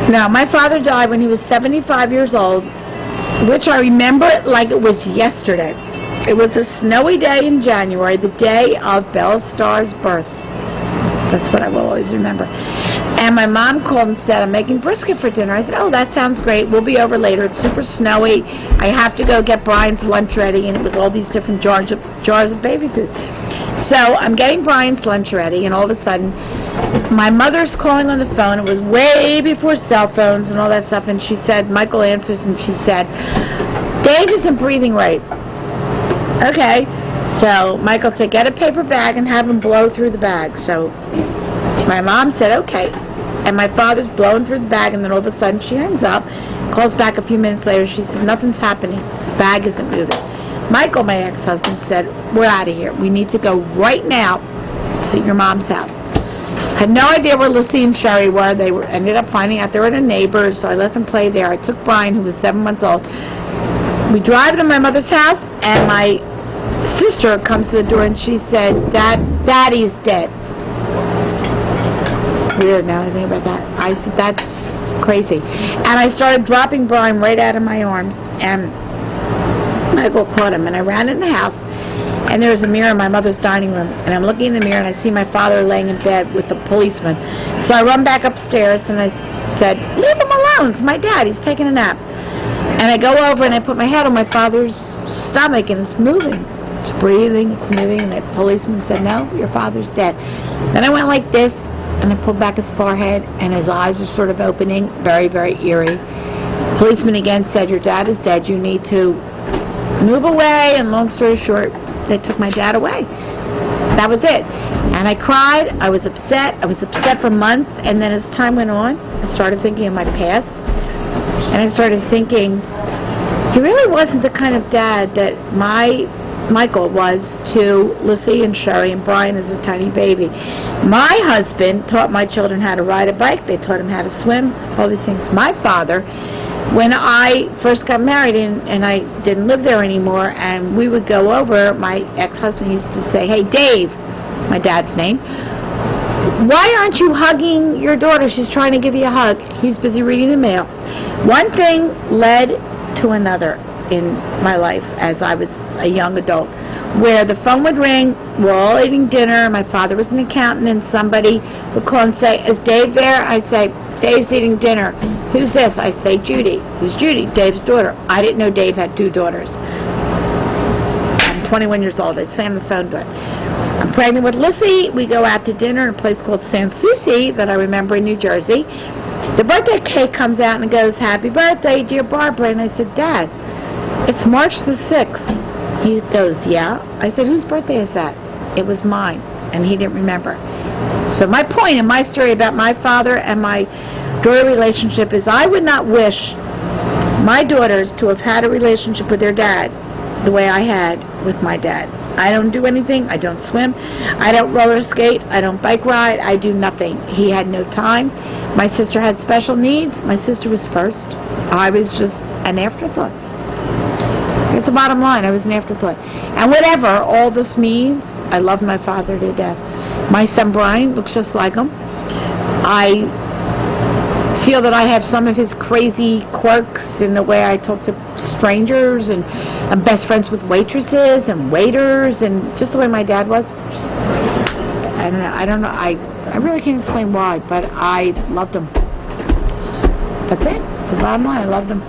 Now, my father died when he was 75 years old, which I remember like it was yesterday. It was a snowy day in January, the day of Bella Starr's birth. That's what I will always remember. And my mom called and said, I'm making brisket for dinner. I said, oh, that sounds great. We'll be over later. It's super snowy. I have to go get Brian's lunch ready. And it was all these different jars of baby food. So I'm getting Brian's lunch ready, and all of a sudden, my mother's calling on the phone. It was way before cell phones and all that stuff. And she said, Michael answers, and she said, Dave isn't breathing right. Okay. So Michael said, get a paper bag and have him blow through the bag. So my mom said, okay. And my father's blowing through the bag, and then all of a sudden she hangs up, calls back a few minutes later. She said, nothing's happening. This bag isn't moving. Michael, my ex-husband, said, we're out of here. We need to go right now to your mom's house. I had no idea where Lissy and Sherry were. They ended up finding out they were at a neighbor's, so I let them play there. I took Brian, who was 7 months old. We drive to my mother's house, and my sister comes to the door, and she said, Daddy's dead. Weird now I think about that. I said, that's crazy. And I started dropping Brian right out of my arms, and Michael caught him, and I ran in the house, and there was a mirror in my mother's dining room, and I'm looking in the mirror, and I see my father laying in bed with the policeman. So I run back upstairs, and I said, leave him alone. It's my dad. He's taking a nap. And I go over, and I put my head on my father's stomach, and it's moving. It's breathing. It's moving. And the policeman said, no, your father's dead. Then I went like this, and I pulled back his forehead, and his eyes are sort of opening, very, very eerie. Policeman again said, your dad is dead. You need to move away. And long story short, they took my dad away. That was it. And I cried. I was upset. I was upset for months. And then as time went on, I started thinking of my past. And I started thinking, he really wasn't the kind of dad that Michael was to Lissy and Sherry and Brian as a tiny baby. My husband taught my children how to ride a bike. They taught him how to swim, all these things. My father, when I first got married and I didn't live there anymore, and we would go over, my ex-husband used to say, hey, Dave, my dad's name, why aren't you hugging your daughter? She's trying to give you a hug. He's busy reading the mail. One thing led to another in my life as I was a young adult, where the phone would ring, we're all eating dinner, my father was an accountant, and somebody would call and say, is Dave there? I'd say, Dave's eating dinner. Who's this? I say, Judy. Who's Judy? Dave's daughter. I didn't know Dave had 2 daughters. I'm 21 years old. I slammed the phone door. I'm pregnant with Lissy. We go out to dinner in a place called Sans Souci that I remember in New Jersey. The birthday cake comes out and it goes, happy birthday, dear Barbara. And I said, Dad, it's March the 6th. He goes, yeah. I said, whose birthday is that? It was mine. And he didn't remember. So my point in my story about my father and my daughter relationship is I would not wish my daughters to have had a relationship with their dad the way I had with my dad. I don't do anything. I don't swim. I don't roller skate. I don't bike ride. I do nothing. He had no time. My sister had special needs. My sister was first. I was just an afterthought. It's the bottom line. I was an afterthought. And whatever all this means, I love my father to death. My son Brian looks just like him. I feel that I have some of his crazy quirks in the way I talk to strangers, and I'm best friends with waitresses and waiters, and just the way my dad was. I don't know. I really can't explain why, but I loved him. That's it. It's the bottom line. I loved him.